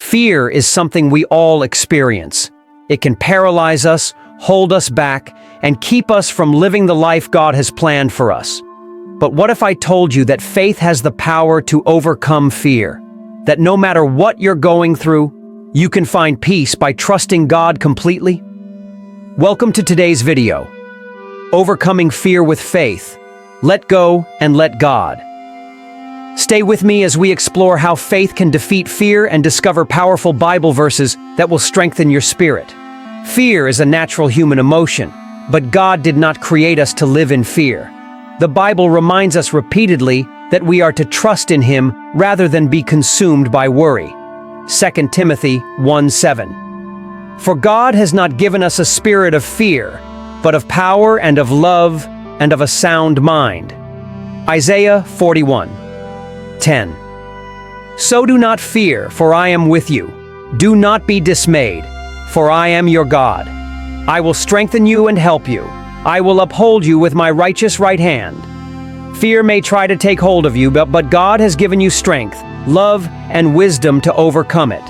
Fear is something we all experience. It can paralyze us, hold us back, and keep us from living the life God has planned for us. But what if I told you that faith has the power to overcome fear? That no matter what you're going through, you can find peace by trusting God completely? Welcome to today's video. Overcoming fear with faith. Let go and let God. Stay with me as we explore how faith can defeat fear and discover powerful Bible verses that will strengthen your spirit. Fear is a natural human emotion, but God did not create us to live in fear. The Bible reminds us repeatedly that we are to trust in Him rather than be consumed by worry. 2 Timothy 1:7. For God has not given us a spirit of fear, but of power and of love and of a sound mind. Isaiah 41:10. So do not fear, for I am with you. Do not be dismayed, for I am your God. I will strengthen you and help you. I will uphold you with my righteous right hand. Fear may try to take hold of you, but God has given you strength, love, and wisdom to overcome it.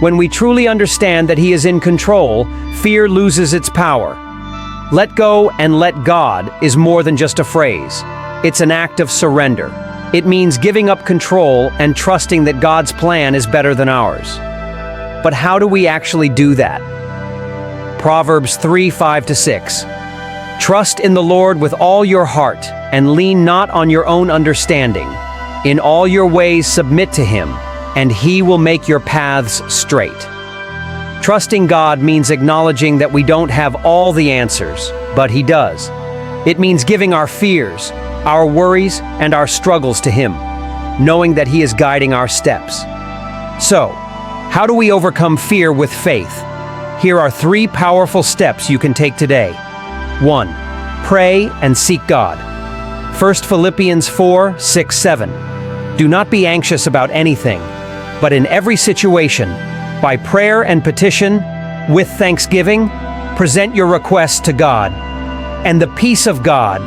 When we truly understand that He is in control, fear loses its power. Let go and let God is more than just a phrase. It's an act of surrender. It means giving up control and trusting that God's plan is better than ours. But how do we actually do that? Proverbs 3:5-6. Trust in the Lord with all your heart and lean not on your own understanding. In all your ways submit to Him, and He will make your paths straight. Trusting God means acknowledging that we don't have all the answers, but He does. It means giving our fears, our worries, and our struggles to Him, knowing that He is guiding our steps. So, how do we overcome fear with faith? Here are 3 powerful steps you can take today. 1. Pray and seek God. 1 Philippians 4:6-7. Do not be anxious about anything, but in every situation, by prayer and petition, with thanksgiving, present your requests to God, and the peace of God,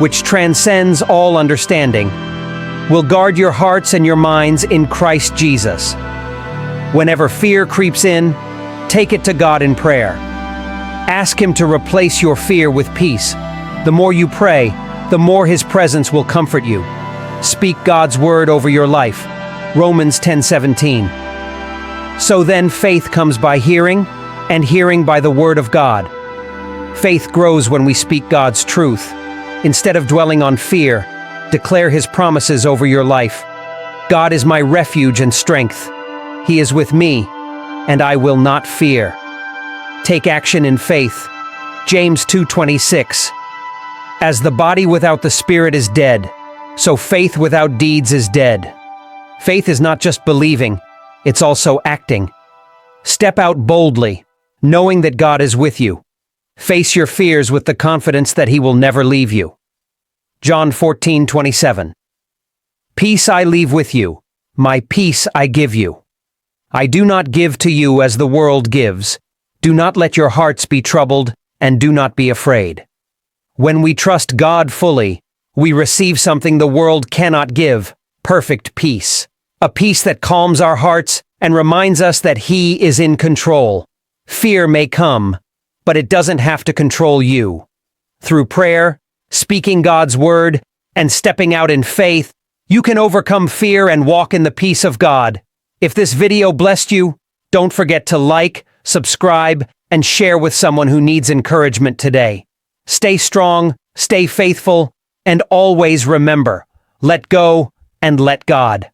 which transcends all understanding, will guard your hearts and your minds in Christ Jesus. Whenever fear creeps in, take it to God in prayer. Ask Him to replace your fear with peace. The more you pray, the more His presence will comfort you. Speak God's word over your life. Romans 10:17. So then faith comes by hearing, and hearing by the word of God. Faith grows when we speak God's truth. Instead of dwelling on fear, declare His promises over your life. God is my refuge and strength. He is with me, and I will not fear. Take action in faith. James 2:26. As the body without the spirit is dead, so faith without deeds is dead. Faith is not just believing, it's also acting. Step out boldly, knowing that God is with you. Face your fears with the confidence that He will never leave you. John 14:27. Peace I leave with you, my peace I give you. I do not give to you as the world gives. Do not let your hearts be troubled, and do not be afraid. When we trust God fully, we receive something the world cannot give: perfect peace. A peace that calms our hearts and reminds us that He is in control. Fear may come, but it doesn't have to control you. Through prayer, speaking God's word, and stepping out in faith, you can overcome fear and walk in the peace of God. If this video blessed you, don't forget to like, subscribe, and share with someone who needs encouragement today. Stay strong, stay faithful, and always remember, let go and let God.